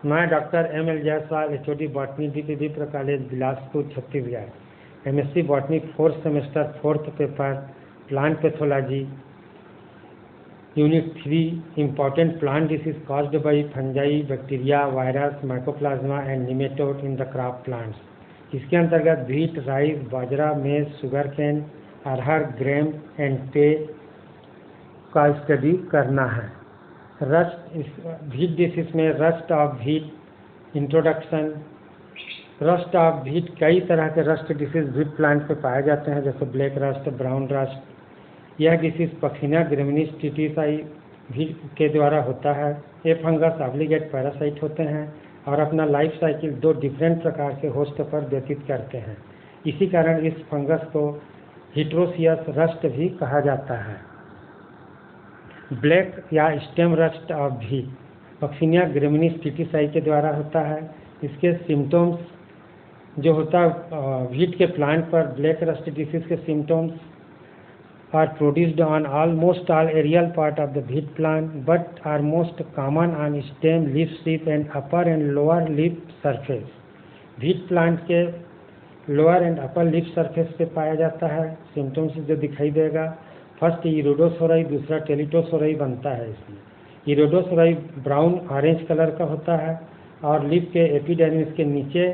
मैं doctor M.L. Jaiswal, HOD botany, DP college, Bilaspur, Chhattisgarh. MSc botany 4th semester 4th paper, plant pathology, unit 3, important plant disease caused by fungi, bacteria, virus, mycoplasma and nematode in the crop plants. इसके अंतर्गत wheat, rice, bajra, maize, sugar cane, arhar, gram and pea का study करना है। Rust, wheat disease में rust of wheat introduction. Rust of wheat, कई तरह के rust disease wheat plant पे पाए जाते हैं, जैसे ब्लैक रस्ट, ब्राउन रस्ट। यह डिसीज पक्सिना ग्रेमिनीस टिटिसाई व्हीट के द्वारा होता है। ये फंगस ऑब्लिगेट पैरासाइट होते हैं और अपना लाइफ साइकिल 2 डिफरेंट प्रकार के होस्ट पर व्यतीत करते हैं। इसी कारण इस फंगस को हिट्रोसियस रस्ट भी कहा जाता है। ब्लैक या stem rust of wheat Puccinia graminis tritici के द्वारा होता है। इसके सिम्टम्स जो होता है व्हीट के प्लांट पर ब्लैक रस्ट डिसीज के symptoms are produced on almost all aerial part of the wheat plant but are most common on stem, leaf sheath and upper and lower leaf surface. Wheat plant के lower and upper leaf surface पे पाया जाता है। Symptoms जो दिखाई देगा, first इरोडोसोराई, दूसरा टेलिटोसोराई बनता है। इसमें इरोडोसोराई ब्राउन ऑरेंज कलर का होता है और लीफ के एपिडर्मिस के नीचे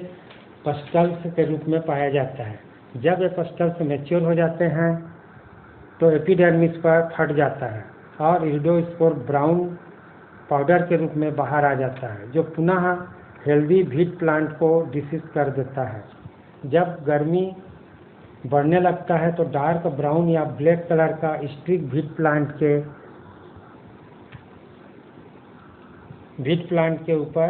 पस्टल्स के रूप में पाया जाता है। जब ये पस्टल्स मैच्योर हो जाते हैं तो एपिडर्मिस पर फट जाता है और इरिडोस्पोर ब्राउन पाउडर के रूप में बाहर आ जाता है, जो पुनः हेल्दी व्हीट प्लांट को डिसीज कर देता है। जब गर्मी बढ़ने लगता है तो डार्क ब्राउन या ब्लैक कलर का स्ट्रिक व्हीट प्लांट के ऊपर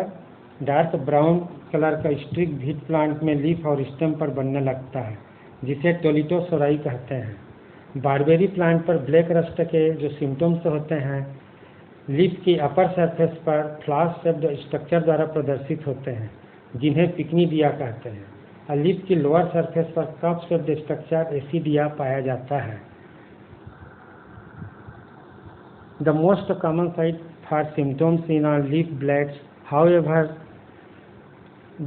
डार्क ब्राउन कलर का स्ट्रिक व्हीट प्लांट में लीफ और स्टेम पर बनने लगता है, जिसे टेलिटोसोराई कहते हैं। बारबेरी प्लांट पर ब्लैक रस्ट के जो सिम्टम्स होते हैं, लीफ की अपर सरफेस पर फ्लास शेप्ड स्ट्रक्चर द्वारा प्रदर्शित होते हैं, जिन्हें पिक्निडिया कहते हैं। और लीफ की लोअर सरफेस पर कप शेप्ड स्ट्रक्चर एसिडिया पाया जाता है। The most common site for symptoms in are leaf blades, however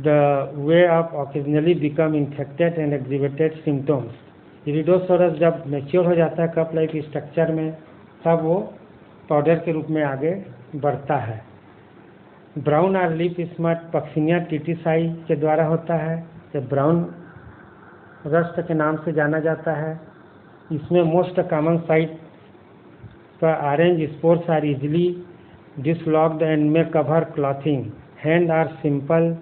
the way of occasionally become infected and exhibited symptoms. इरिडोसोरस जब मैच्योर हो जाता है कप लाइक स्ट्रक्चर में, तब वो पाउडर के रूप में आगे बढ़ता है। ब्राउन और लीफ स्मट पक्सिनिया टिटिसाई के द्वारा होता है। ये ब्राउन रस्ट के नाम से जाना जाता है। इसमें मोस्ट कॉमन साइट पर orange spores are easily dislodged and may cover clothing, hand are simple,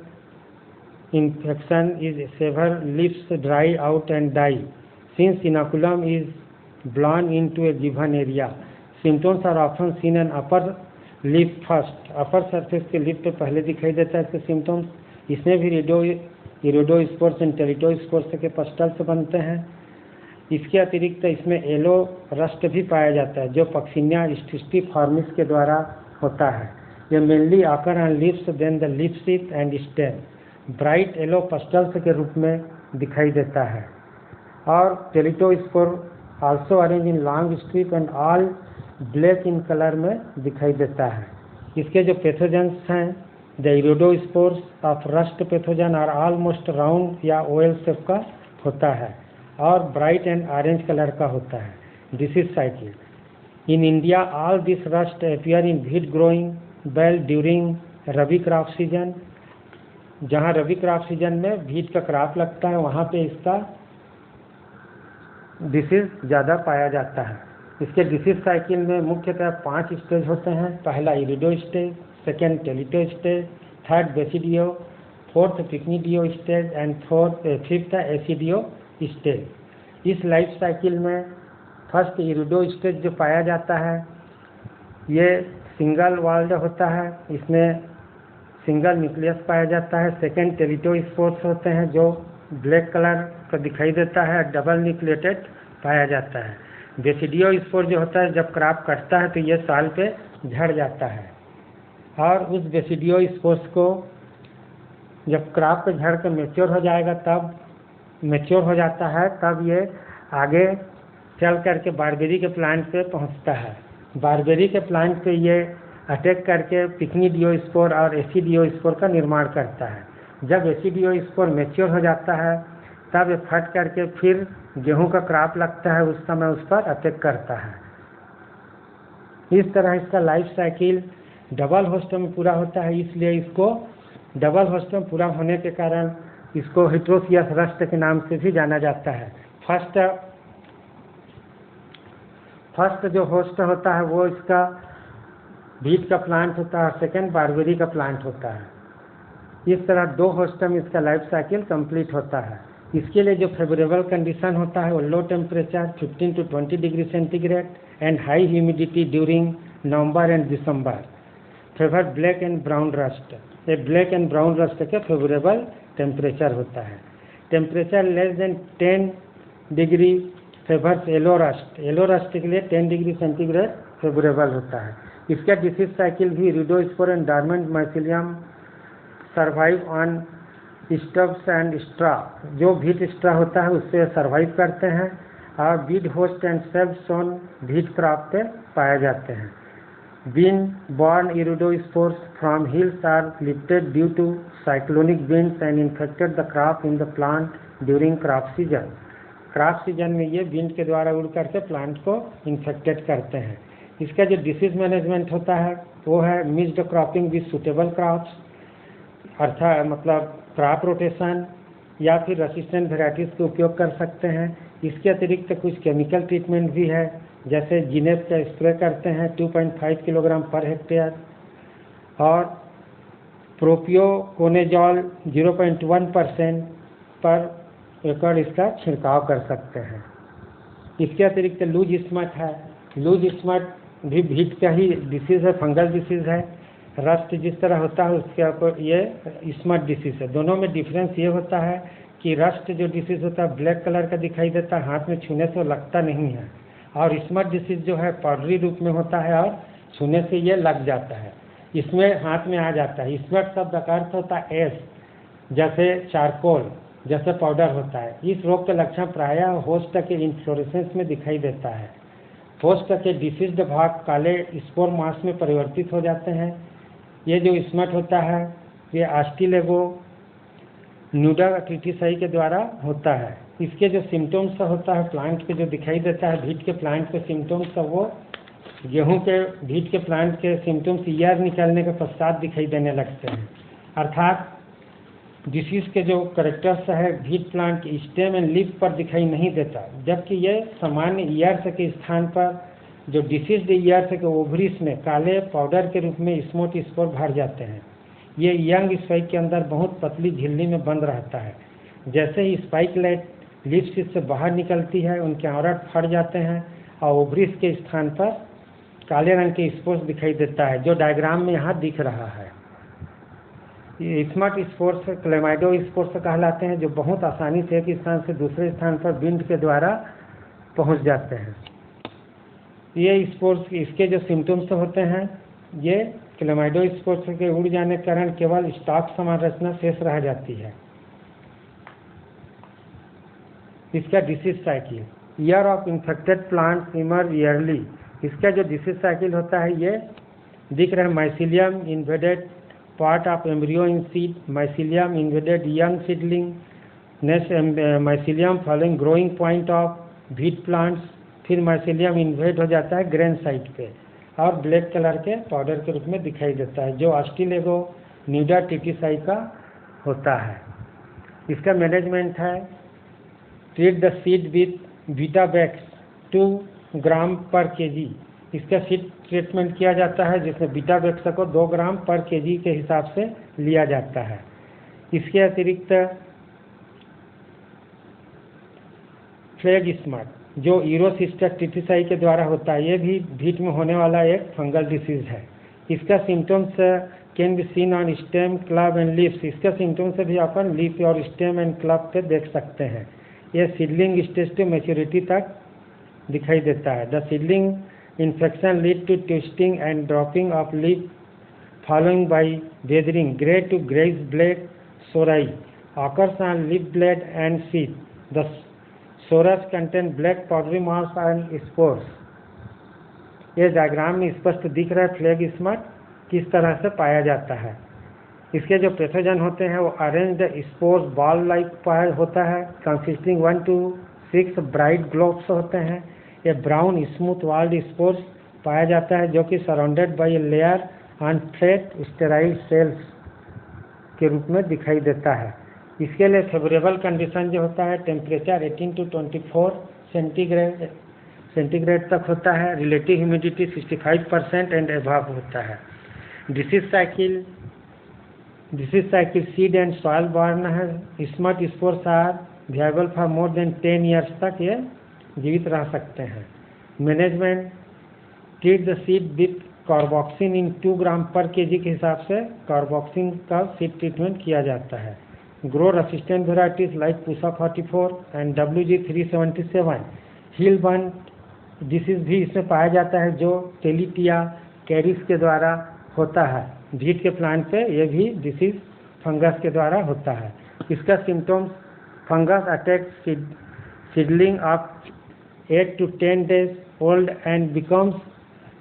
infection is severe, leaves dry out and die since inoculum is blown into a given area. Symptoms are often seen in upper leaf first. upper surface के leaf पे पहले दिखाई देता है इसके symptoms। इसमें भी इरोडोस्पोर्स and teleutospores के पस्टल्स बनते हैं। इसके अतिरिक्त इसमें येलो रस्ट भी पाया जाता है, जो पक्सिनिया स्टिस्टिफॉर्मिस के द्वारा होता है। ये mainly occur on leaves then the leaf sheath and stem bright yellow pustules के रूप में दिखाई देता है। और teliospore also orange in long strip and all black in colour में दिखाई देता है। इसके जो पैथोजेंस हैं, the urediospores of rust pathogen are almost round या ओवल शेप का होता है और ब्राइट एंड ऑरेंज कलर का होता है। Disease cycle in India, all this rust appear in wheat growing belt during rabi crop season. जहाँ रबी क्रॉप सीजन में व्हीट का क्रॉप लगता है, वहाँ पे इसका डिसीज ज़्यादा पाया जाता है। इसके डिसीज साइकिल में मुख्यतः 5 स्टेज होते हैं। पहला uredo stage, second telio stage, third basidio, fourth pycnidio stage and fifth aecidio stage. इस लाइफ साइकिल में फर्स्ट इरिडो स्टेज जो पाया जाता है, ये सिंगल वॉल्ड होता है, इसमें सिंगल न्यूक्लियस पाया जाता है। सेकेंड टेलिटोस्पोर्स होते हैं जो ब्लैक कलर का दिखाई देता है, डबल न्यूक्लिएटेड पाया जाता है। बेसिडियो स्पोर जो होता है, जब क्रॉप कटता है तो ये साल पे झड़ जाता है और उस बेसिडियो स्पोर्स को जब क्रॉप पे झड़ कर मैच्योर हो जाएगा, तब मैच्योर हो जाता है, तब ये आगे चल करके बारबेरी के प्लांट पे पहुंचता है। बारबेरी के प्लांट पे ये अटैक करके पिक्निडियोस्पोर और एसिडियोस्पोर का निर्माण करता है। जब एसिडियोस्पोर मैच्योर हो जाता है तब ये फट करके फिर गेहूं का क्रॉप लगता है, उस समय उस पर अटैक करता है। इस तरह इसका लाइफ साइकिल डबल होस्ट में पूरा होता है, इसलिए इसको डबल होस्ट में पूरा होने के कारण इसको हेटेरोसियस रस्ट के नाम से भी जाना जाता है। फर्स्ट जो होस्ट होता है वो इसका बीट का प्लांट होता है, सेकेंड बारबेरी का प्लांट होता है। इस तरह 2 होस्ट में इसका लाइफ साइकिल कंप्लीट होता है। इसके लिए जो फेवरेबल कंडीशन होता है वो low temperature 15 to 20 degree centigrade and high humidity during November and December favour black and brown rust. ये ब्लैक एंड ब्राउन रस्ट के फेवरेबल टेम्परेचर होता है। Temperature less than 10 degree favours yellow rust. Yellow rust के लिए 10 degree centigrade favourable होता है। इसका disease cycle भी uredospore and dormant mycelium survive on stubs and straw. जो व्हीट स्ट्रा होता है उससे सर्वाइव करते हैं और weed host and cells on wheat crop पे पाए जाते हैं। Been borne urediospores from hills are lifted due to cyclonic winds and infected the crop in the plant during crop season. Crop season में ये wind के द्वारा उड़ करके प्लांट को इन्फेक्टेड करते हैं। इसका जो डिसीज मैनेजमेंट होता है वो है mixed cropping with suitable crops, अर्थात मतलब क्रॉप रोटेशन या फिर रेसिस्टेंट वेराइटीज़ का उपयोग कर सकते हैं। इसके अतिरिक्त कुछ केमिकल ट्रीटमेंट भी है, जैसे जिनेस का स्प्रे करते हैं 2.5 किलोग्राम पर हेक्टेयर और प्रोपियोकोनेजॉल 0.1% पर एकड़ इसका छिड़काव कर सकते हैं। इसके अतिरिक्त लूज स्मट है। लूज स्मट भी व्हीट का ही डिसीज़ है, फंगल डिसीज़ है। रस्ट जिस तरह होता है उसके ऊपर ये स्मट डिसीज़ है। दोनों में डिफरेंस ये होता है कि रस्ट जो डिसीज़ होता है ब्लैक कलर का दिखाई देता है, हाथ में छूने से लगता नहीं है, और स्मट डिसीज़ जो है पाउडरी रूप में होता है और छूने से ये लग जाता है, इसमें हाथ में आ जाता है। स्मट शब्द का अर्थ होता है एश, जैसे चारकोल जैसे पाउडर होता है। इस रोग के लक्षण प्रायः होस्ट के इन्फ्लोरेसेंस में दिखाई देता है। होस्ट के डिसीज्ड भाग काले स्पोर मास में परिवर्तित हो जाते हैं। ये जो स्मट होता है ये आस्टिलेगो न्यूडा ट्रिटिसाई के द्वारा होता है। इसके जो सिम्टम्स होता है प्लांट पे जो दिखाई देता है, व्हीट के प्लांट पे सिम्टम्स, वो गेहूं के व्हीट के प्लांट के सिम्टम्स ईयर निकलने के पश्चात दिखाई देने लगते हैं। अर्थात डिसीज के जो करेक्टर्स है व्हीट प्लांट के स्टेम एंड लीफ पर दिखाई नहीं देता, जबकि ये सामान्य ईयर्स के स्थान पर जो डिसीज्ड ईयर्स के ओवरीज में काले पाउडर के रूप में स्मोट स्पोर भर जाते हैं। ये यंग स्पाइक के अंदर बहुत पतली झिल्ली में बंद रहता है। जैसे ही स्पाइकलेट लीफ से बाहर निकलती है उनके आवरण फट जाते हैं और ओवरीज के स्थान पर काले रंग के स्पोर्स दिखाई देता है, जो डायग्राम में यहाँ दिख रहा है। ये स्मट स्पोर्स क्लेमाइडो स्पोर्स कहलाते हैं, जो बहुत आसानी से एक स्थान से दूसरे स्थान पर विंड के द्वारा पहुँच जाते हैं। ये स्पोर्स इसके जो सिम्टम्स होते हैं, ये क्लेमाइडो स्पोर्स के उड़ जाने के कारण केवल स्टॉक समान रचना शेष रह जाती है। इसका disease cycle, year of infected plants emerge yearly. इसका जो डिसीज साइकिल होता है ये दिख रहा है। Mycelium invaded part of embryo in seed, mycelium invaded young seedling, next mycelium following growing point of wheat plants, फिर माइसिलियम इन्वेड हो जाता है ग्रेन साइट पे और ब्लैक कलर के पाउडर के रूप में दिखाई देता है, जो आस्टिलेगो न्यूडा ट्रिटिसाई का होता है। इसका मैनेजमेंट है treat the seed with बीटाबैक्स 2 gram per KG. इसका सीड ट्रीटमेंट किया जाता है जिसमें बीटाबैक्स को 2 ग्राम पर केजी के हिसाब से लिया जाता है। इसके अतिरिक्त फ्लैग स्मट जो यूरोसिस्टर ट्रिटिसाई के द्वारा होता है, ये भी व्हीट में होने वाला एक फंगल डिसीज है। इसका symptoms can be seen on stem, club and leaves. इसका सिम्टम्स भी अपन लीफ और स्टेम एंड क्लब पे देख सकते हैं। यह सीडलिंग स्टेज टू मैच्योरिटी तक दिखाई देता है। The seedling infection lead to twisting and dropping of leaf following by weathering, grey to greyish black sori occurs on leaf blade and seed. The sorus contain black powdery mass and spores. ये diagram में स्पष्ट दिख रहा है flag smut किस तरह से पाया जाता है। इसके जो पैथोजन होते हैं वो अरेंज्ड स्पोर्स बॉल लाइक होता है, कंसिस्टिंग 1 to 6 ब्राइट ग्लोब्स होते हैं। ये ब्राउन स्मूथ वाल्ड स्पोर्स पाया जाता है जो कि surrounded by a layer on flat sterile cells के रूप में दिखाई देता है। इसके लिए फेवरेबल कंडीशन जो होता है टेम्परेचर 18 to 24 सेंटीग्रेड तक होता है, रिलेटिव ह्यूमिडिटी 65% एंड अबव होता है। Disease cycle seed and soil borne है। Smut spores are viable for more than 10 years तक ये जीवित रह सकते हैं। Management treat the seed with carboxin in 2 gram per KG के हिसाब से कार्बोक्सिन का सीड ट्रीटमेंट किया जाता है। Grow resistant varieties like Pusa 44 and WG 377 hill burn disease भी इसमें पाया जाता है जो टेलिटिया कैरिस के द्वारा होता है। बीट के प्लांट पे ये भी डिसीज फंगस के द्वारा होता है। इसका symptoms fungus attack seedling of 8 to 10 days old and becomes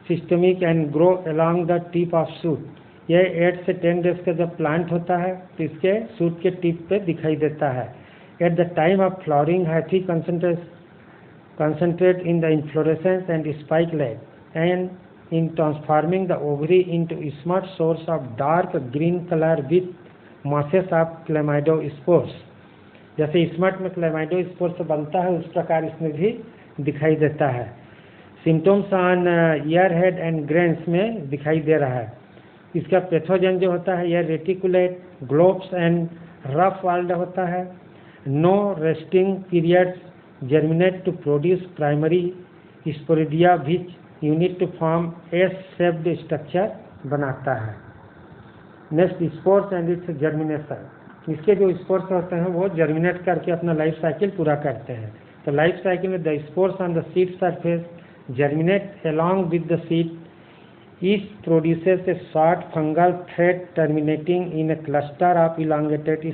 systemic and grow along the tip of shoot। यह 8 से 10 डेज का जब प्लांट होता है तो इसके शूट के टिप पे दिखाई देता है। At the time of flowering हैथी concentrate in the inflorescence and spike leg and in transforming the ovary into a smart source of dark green color with masses of chlamydospores। जैसे smut में chlamydospore से बनता है उस प्रकार इसमें भी दिखाई देता है। Symptoms on year head and grains में दिखाई दे रहा है। इसका पैथोजन जो होता है यह reticulate globes and rough walled होता है। No resting periods germinate to produce primary sporidia which unit to form S-shaped structure बनाता है। Next spores and it's germination. इसके जो स्पोर्स होते हैं वो जर्मिनेट करके अपना लाइफ साइकिल पूरा करते हैं। तो लाइफ साइकिल में the spores on the seed surface germinate along with the seed। Each produces a short fungal thread terminating in a cluster of elongated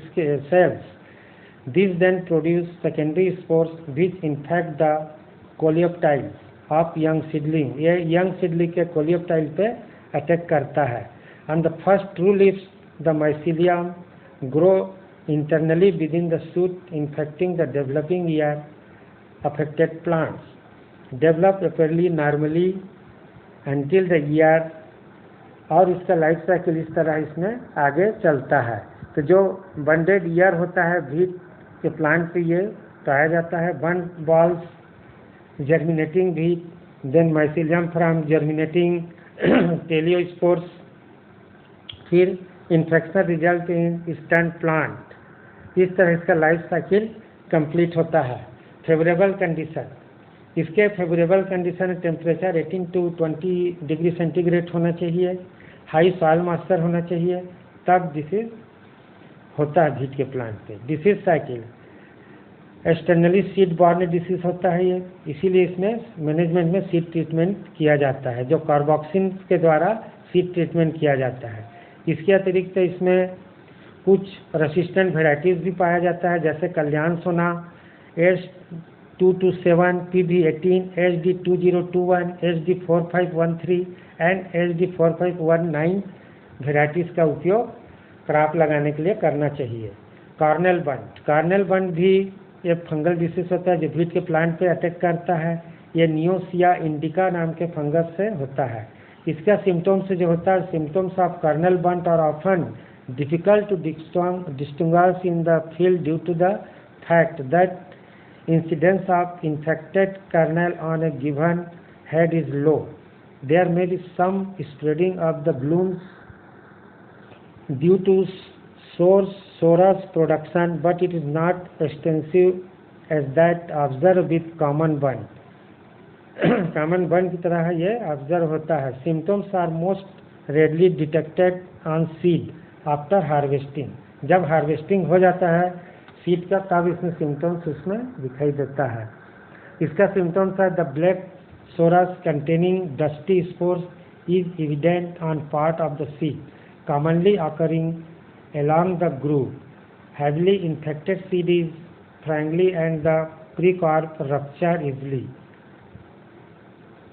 cells। These then produce secondary spores which infect the coleoptiles of young seedling। ये young seedling के coleoptile पे attack करता है। On the first true leaves the mycelium grow internally within the shoot infecting the developing ear affected plants। Develop apparently normally until the ear। और इसका life cycle इस तरह इसमें आगे चलता है। तो जो बंडेड ईयर होता है बीट के प्लांट पे ये पाया जाता है। बंड बॉल्स जर्मिनेटिंग बीट, then mycelium from germinating teliospores, फिर infection result in stunt plant. इस तरह इसका लाइफ साइकिल कंप्लीट होता है। फेवरेबल कंडीशन, इसके favourable condition temperature 18 to 20 degree centigrade होना चाहिए, हाई सॉइल मॉइस्चर होना चाहिए, तब डिसीज होता है बीट के प्लांट पे। Disease cycle externally seed born disease होता है ये, इसीलिए इसमें मैनेजमेंट में सीड ट्रीटमेंट किया जाता है जो कार्बोक्सिन के द्वारा सीड ट्रीटमेंट किया जाता है। इसके अतिरिक्त इसमें कुछ रेसिस्टेंट वेराइटीज़ भी पाया जाता है जैसे कल्याण सोना S227, PB18, HD2021, HD4513 and HD4519 varieties का उपयोग क्रॉप लगाने के लिए करना चाहिए। कार्नेल बंड भी एक फंगल डिसीज होता है जो बीट के प्लांट पे अटैक करता है। ये नियोसिया इंडिका नाम के फंगस से होता है। इसका सिम्टम्स जो होता है सिम्टम्स ऑफ कार्नेल बंड और often difficult to distinguish in the field due to the fact that incidence of infected kernel on a given head is low। There may be some spreading of the blooms due to sorus production, but it is not extensive as that observed with common bun। common bun की तरह ये observe होता है। Symptoms are most readily detected on seed after harvesting। जब harvesting हो जाता है seed का तब इसमें सिम्टम्स उसमें दिखाई देता है। इसका सिम्टम्स है the black sorus containing dusty spores is evident on part of the seed commonly occurring along the groove। heavily infected seed is frangly and the precarp rupture easily।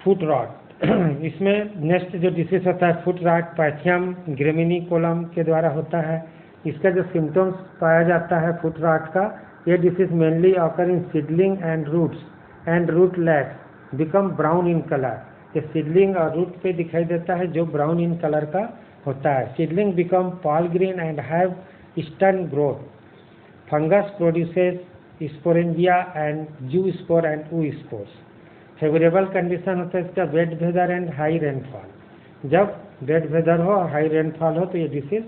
foot rot, इसमें next जो disease होता है foot rot पैथियम Gramineae kolam के द्वारा होता है। इसका जो सिम्टम्स पाया जाता है फुट राट का, ये disease mainly occur in seedling and roots and root lacks become brown in colour. ये सीडलिंग और रूट पे दिखाई देता है जो ब्राउन इन कलर का होता है। Seedling become pale green and have eastern growth. Fungus produces sporangia and zoo spore and oo spores. Favourable condition होता है इसका wet weather and high rainfall. जब वेट वेदर हो और हाई रेनफॉल हो तो ये डिसीज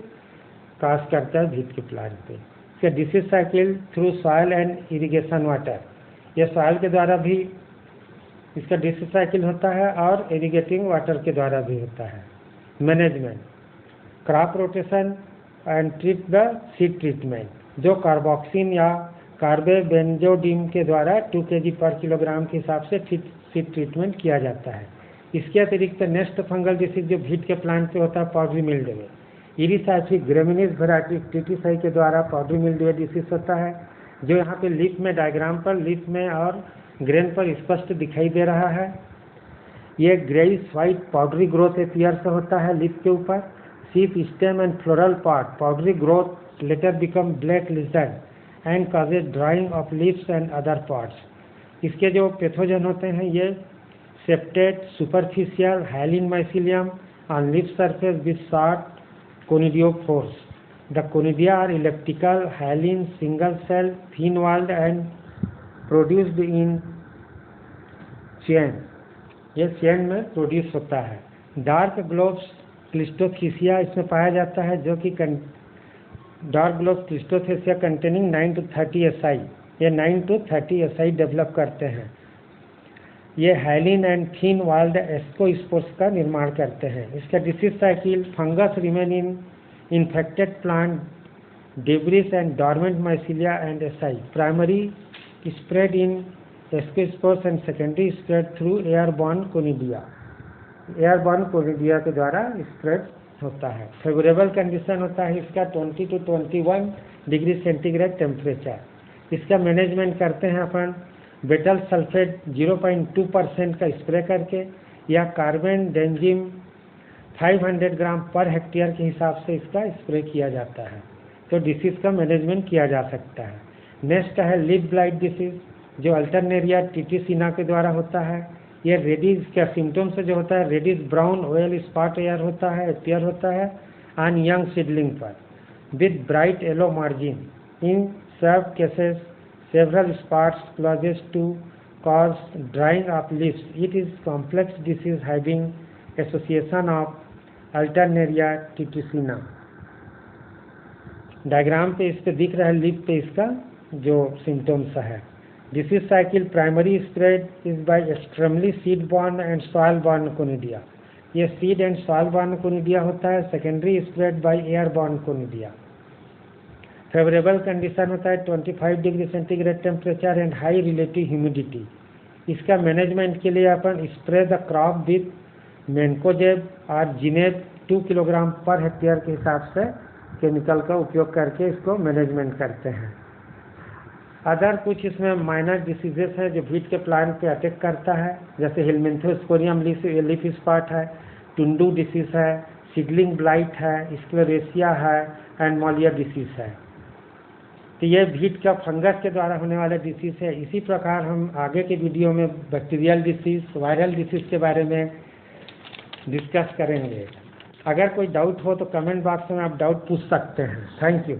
काज करता है भीट के प्लांट पे। इसका disease cycle through soil and irrigation water. ये सॉयल के द्वारा भी इसका डिसीज साइकिल होता है और इरिगेटिंग वाटर के द्वारा भी होता है। Management crop rotation and treat the seed treatment. जो कार्बोक्सिन या कार्बेबेंजोडिम के द्वारा 2 kg पर किलोग्राम के हिसाब से सीड ट्रीटमेंट किया जाता है। इसके अतिरिक्त नेक्स्ट फंगल डिसीज जो भीट के प्लांट पे होता है पाउडरी मिल्ड्यू। इरिसाइफी ग्रेमिनीज वेराइटी टीटीसाई के द्वारा पाउडरी मिल्ड्यू डिसीज होता है, जो यहाँ पे लीफ में डायग्राम पर लीफ में और ग्रेन पर स्पष्ट दिखाई दे रहा है। ये greyish white powdery growth appear से होता है लीफ के ऊपर। Sheath stem and floral part powdery growth later become black lizard and causes drying of leaves and other parts. इसके जो पैथोजन होते हैं ये septate superficial hyaline mycelium on leaf surface with short conidiophores. The conidia are elliptical hyaline single cell thin walled and produced in chain. ये chain में produce होता है। Dark globes क्लिस्टोथिसिया इसमें पाया जाता है, जो कि dark globes क्लिस्टोथिसिया containing 9 to 30 SI। ये 9 to 30 SI डेवलप करते हैं। ये hyaline and thin walled ascospores का निर्माण करते हैं। इसका disease cycle fungus remain in infected plant debris and dormant mycelia and SI। Primary spread in ascospores and secondary spread through airborne conidia. Airborne conidia के द्वारा स्प्रेड होता है। Favourable condition होता है इसका 20 to 21 डिग्री सेंटीग्रेड टेम्परेचर। इसका management करते हैं अपन बेटल सल्फेट 0.2% का स्प्रे करके या कार्बन डेंजिम 500 ग्राम पर हेक्टेयर के हिसाब से इसका स्प्रे किया जाता है, तो डिसीज का मैनेजमेंट किया जा सकता है। नेक्स्ट है लीफ ब्लाइट डिसीज, जो अल्टरनेरिया टिटिसिना के द्वारा होता है। ये रेडिश का सिम्टम्स जो होता है reddish brown oil spot are होता है एपियर होता है ऑन यंग सीडलिंग पर विद ब्राइट येलो मार्जिन। इन सब cases several spots coalesce to cause drying of leaves. It is complex disease having association of Alternaria triticina. Diagram पे इस पे दिख रहा है लीफ पे इसका जो सिम्टम्स है। Disease cycle primary spread is by extremely seed borne and soil borne conidia. ये seed and soil borne conidia होता है। Secondary spread by air borne conidia. Favourable condition होता है 25 degree centigrade temperature and high relative humidity. इसका management के लिए अपन spray the crop with mancozeb और जिनेब 2 किलोग्राम पर हेक्टेयर के हिसाब से केमिकल का उपयोग करके इसको मैनेजमेंट करते हैं। अदर कुछ इसमें माइनर डिसीजेस हैं जो भीट के प्लांट पे अटैक करता है, जैसे हेलमिंथोस्पोरियम लीफ स्पॉट है, टुंडू डिसीज है, सीडलिंग ब्लाइट है, स्क्लेरेसिया है एंड मॉलिया डिसीज है। तो ये भीट का फंगस के द्वारा होने वाला डिसीज है। इसी प्रकार हम आगे के वीडियो में बैक्टीरियल डिसीज वायरल डिसीज के बारे में डिस्कस करेंगे। अगर कोई डाउट हो तो कमेंट बॉक्स में आप डाउट पूछ सकते हैं। Thank you.